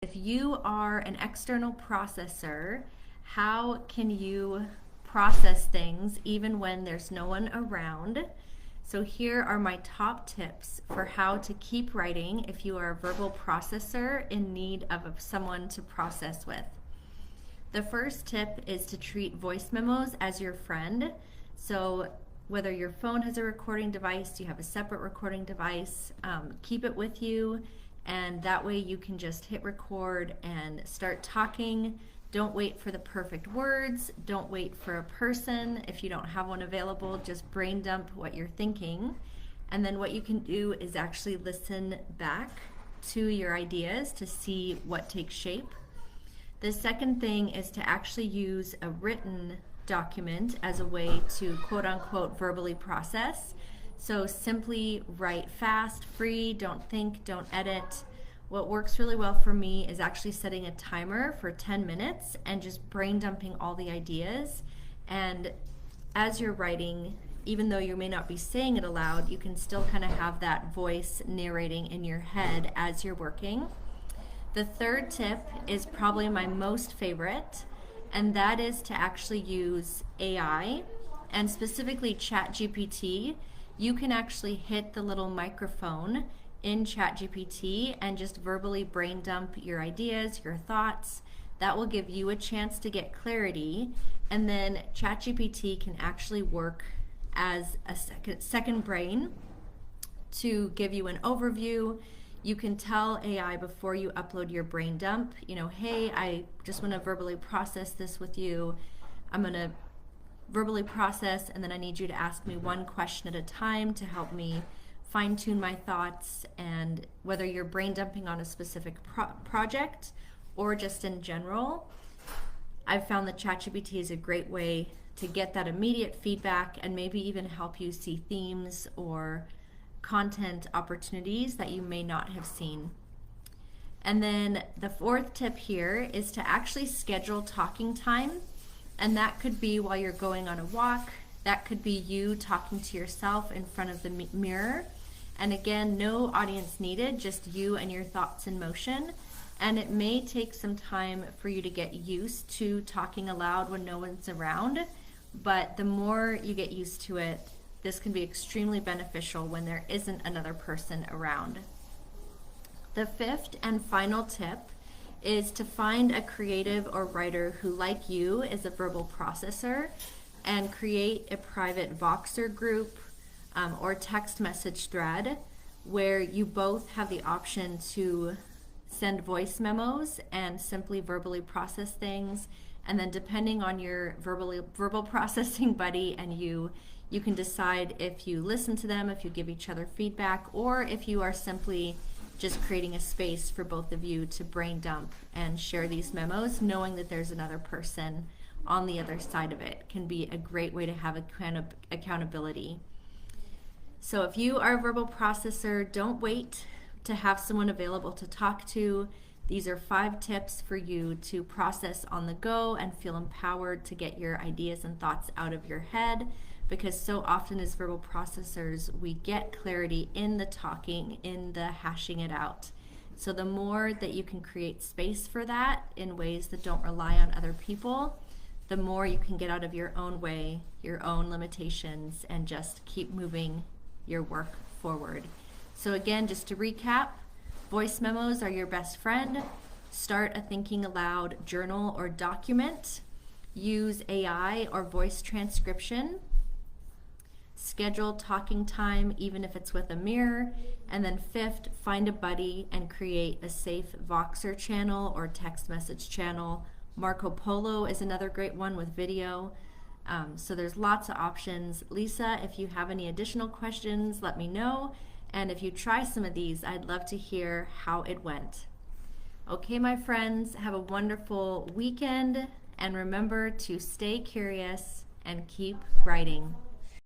If you are an external processor, how can you process things even when there's no one around? So here are my top tips for how to keep writing if you are a verbal processor in need of someone to process with. The first tip is to treat voice memos as your friend. So whether your phone has a recording device, you have a separate recording device, keep it with you, and that way you can just hit record and start talking. Don't wait for the perfect words. Don't wait for a person. If you don't have one available, just brain dump what you're thinking. And then what you can do is actually listen back to your ideas to see what takes shape. The second thing is to actually use a written document as a way to quote unquote verbally process. So simply write fast, free, don't think, don't edit. What works really well for me is actually setting a timer for 10 minutes and just brain dumping all the ideas. And as you're writing, even though you may not be saying it aloud, you can still kind of have that voice narrating in your head as you're working. The third tip is probably my most favorite, and that is to actually use AI, and specifically ChatGPT. You can actually hit the little microphone in ChatGPT and just verbally brain dump your ideas, your thoughts. That will give you a chance to get clarity, and then ChatGPT can actually work as a second brain to give you an overview. You can tell AI before you upload your brain dump, hey, I just want to verbally process this with you. I'm going to verbally process, and then I need you to ask me one question at a time to help me fine-tune my thoughts. And whether you're brain dumping on a specific project or just in general, I've found that ChatGPT is a great way to get that immediate feedback and maybe even help you see themes or content opportunities that you may not have seen. And then the fourth tip here is to actually schedule talking time. And that could be while you're going on a walk. That could be you talking to yourself in front of the mirror. And again, no audience needed, just you and your thoughts in motion. And it may take some time for you to get used to talking aloud when no one's around. But the more you get used to it, this can be extremely beneficial when there isn't another person around. The fifth and final tip is to find a creative or writer who, like you, is a verbal processor and create a private Voxer group or text message thread where you both have the option to send voice memos and simply verbally process things. And then depending on your verbal processing buddy and you can decide if you listen to them, if you give each other feedback, or if you are simply just creating a space for both of you to brain dump and share these memos, knowing that there's another person on the other side of it can be a great way to have accountability. So if you are a verbal processor, don't wait to have someone available to talk to. These are 5 tips for you to process on the go and feel empowered to get your ideas and thoughts out of your head, because so often as verbal processors, we get clarity in the talking, in the hashing it out. So the more that you can create space for that in ways that don't rely on other people, the more you can get out of your own way, your own limitations, and just keep moving your work forward. So again, just to recap, voice memos are your best friend. Start a thinking aloud journal or document. Use AI or voice transcription. Schedule talking time, even if it's with a mirror. And then fifth, find a buddy and create a safe Voxer channel or text message channel. Marco Polo is another great one with video. So there's lots of options. Lisa, if you have any additional questions, let me know. And if you try some of these, I'd love to hear how it went. Okay, my friends, have a wonderful weekend. And remember to stay curious and keep writing.